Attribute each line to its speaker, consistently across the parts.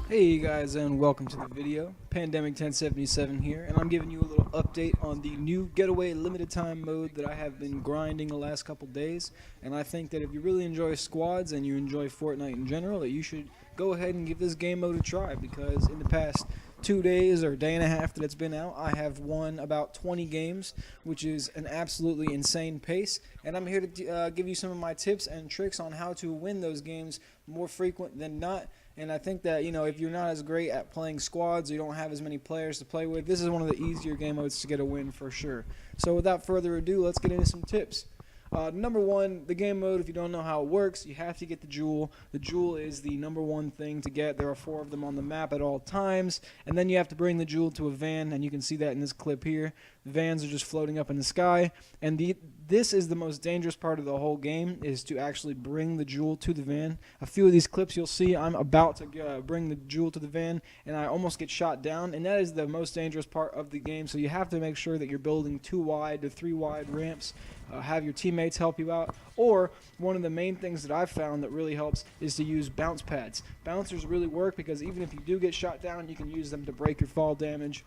Speaker 1: Hey guys, and welcome to the video. Pandemic 1077 here, and I'm giving you a little update on the new Getaway limited time mode that I have been grinding the last couple days. And I think that if you really enjoy squads and you enjoy Fortnite in general, that you should go ahead and give this game mode a try, because in the past 2 days or day and a half that it's been out, I have won about 20 games, which is an absolutely insane pace. And I'm here to give you some of my tips and tricks on how to win those games more frequent than not. And I think that, if you're not as great at playing squads, or you don't have as many players to play with, this is one of the easier game modes to get a win for sure. So without further ado, let's get into some tips. Number one, the game mode, if you don't know how it works, you have to get the jewel. The jewel is the number one thing to get. There are 4 of them on the map at all times. And then you have to bring the jewel to a van, and you can see that in this clip here. The vans are just floating up in the sky. And this is the most dangerous part of the whole game, is to actually bring the jewel to the van. A few of these clips you'll see, I'm about to bring the jewel to the van, and I almost get shot down. And that is the most dangerous part of the game. So you have to make sure that you're building 2 wide to 3 wide ramps. Have your teammates help you out, or one of the main things that I've found that really helps is to use bounce pads. Bouncers really work because even if you do get shot down, you can use them to break your fall damage,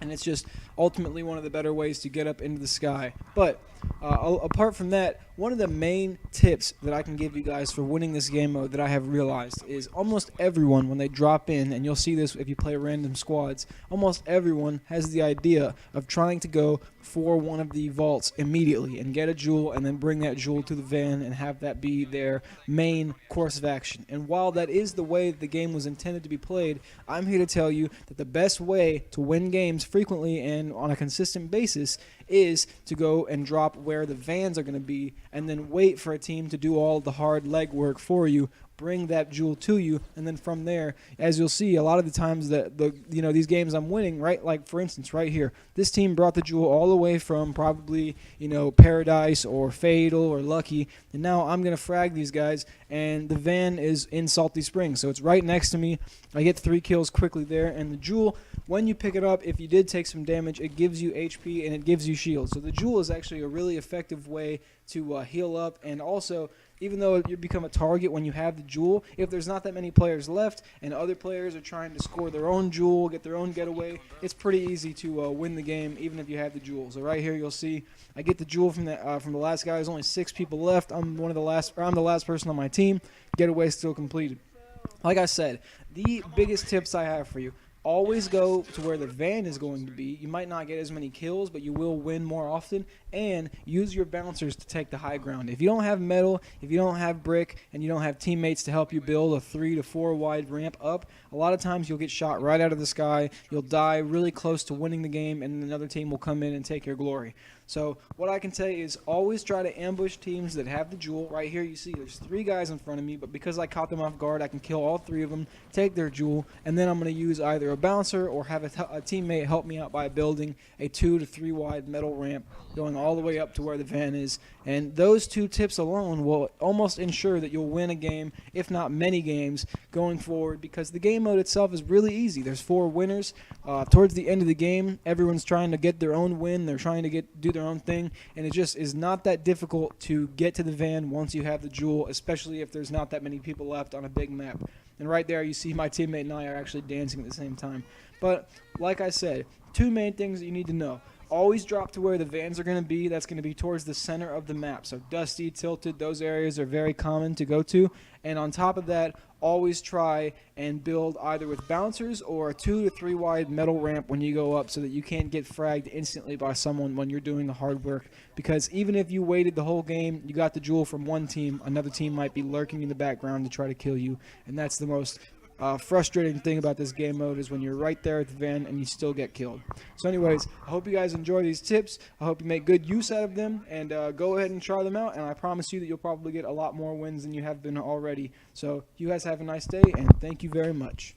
Speaker 1: and it's just ultimately one of the better ways to get up into the sky. But apart from that, one of the main tips that I can give you guys for winning this game mode that I have realized is almost everyone, when they drop in, and you'll see this if you play random squads, almost everyone has the idea of trying to go for one of the vaults immediately and get a jewel, and then bring that jewel to the van and have that be their main course of action. And while that is the way the game was intended to be played, I'm here to tell you that the best way to win games frequently and on a consistent basis is to go and drop where the vans are going to be, and then wait for a team to do all the hard legwork for you, bring that jewel to you, and then from there, as you'll see, a lot of the times that these games I'm winning, right? Like for instance, right here, this team brought the jewel all the way from probably Paradise or Fatal or Lucky, and now I'm gonna frag these guys, and the van is in Salty Springs, so it's right next to me. I get 3 kills quickly there, and the jewel, when you pick it up, if you did take some damage, it gives you HP and it gives you shield. So the jewel is actually a really effective way to heal up, and also, even though you become a target when you have the jewel, if there's not that many players left and other players are trying to score their own jewel, get their own getaway, it's pretty easy to win the game even if you have the jewel. So right here you'll see I get the jewel from the last guy. There's only 6 people left. I'm the last person on my team. Getaway still completed. Like I said, the biggest tips I have for you: always go to where the van is going to be. You might not get as many kills, but you will win more often. And use your bouncers to take the high ground. If you don't have metal, if you don't have brick, and you don't have teammates to help you build a 3 to 4 wide ramp up, a lot of times you'll get shot right out of the sky. You'll die really close to winning the game, and another team will come in and take your glory. So what I can tell you is always try to ambush teams that have the jewel. Right here you see there's 3 guys in front of me, but because I caught them off guard, I can kill all 3 of them, take their jewel, and then I'm going to use either a bouncer or have a teammate help me out by building a 2 to 3 wide metal ramp going all the way up to where the van is. And those 2 tips alone will almost ensure that you'll win a game, if not many games, going forward, because the game mode itself is really easy. There's 4 winners. Towards the end of the game, everyone's trying to get their own win. They're trying to do their own thing, and it just is not that difficult to get to the van once you have the jewel, especially if there's not that many people left on a big map. And right there you see my teammate and I are actually dancing at the same time. But like I said, 2 main things that you need to know: always drop to where the vans are going to be. That's going to be towards the center of the map. So dusty, tilted, those areas are very common to go to. And on top of that, always try and build either with bouncers or a 2 to 3 wide metal ramp when you go up, so that you can't get fragged instantly by someone when you're doing the hard work. Because even if you waited the whole game, you got the jewel from one team, another team might be lurking in the background to try to kill you. And that's the most frustrating thing about this game mode, is when you're right there at the van and you still get killed. So anyways, I hope you guys enjoy these tips. I hope you make good use out of them, and go ahead and try them out, and I promise you that you'll probably get a lot more wins than you have been already. So you guys have a nice day, and thank you very much.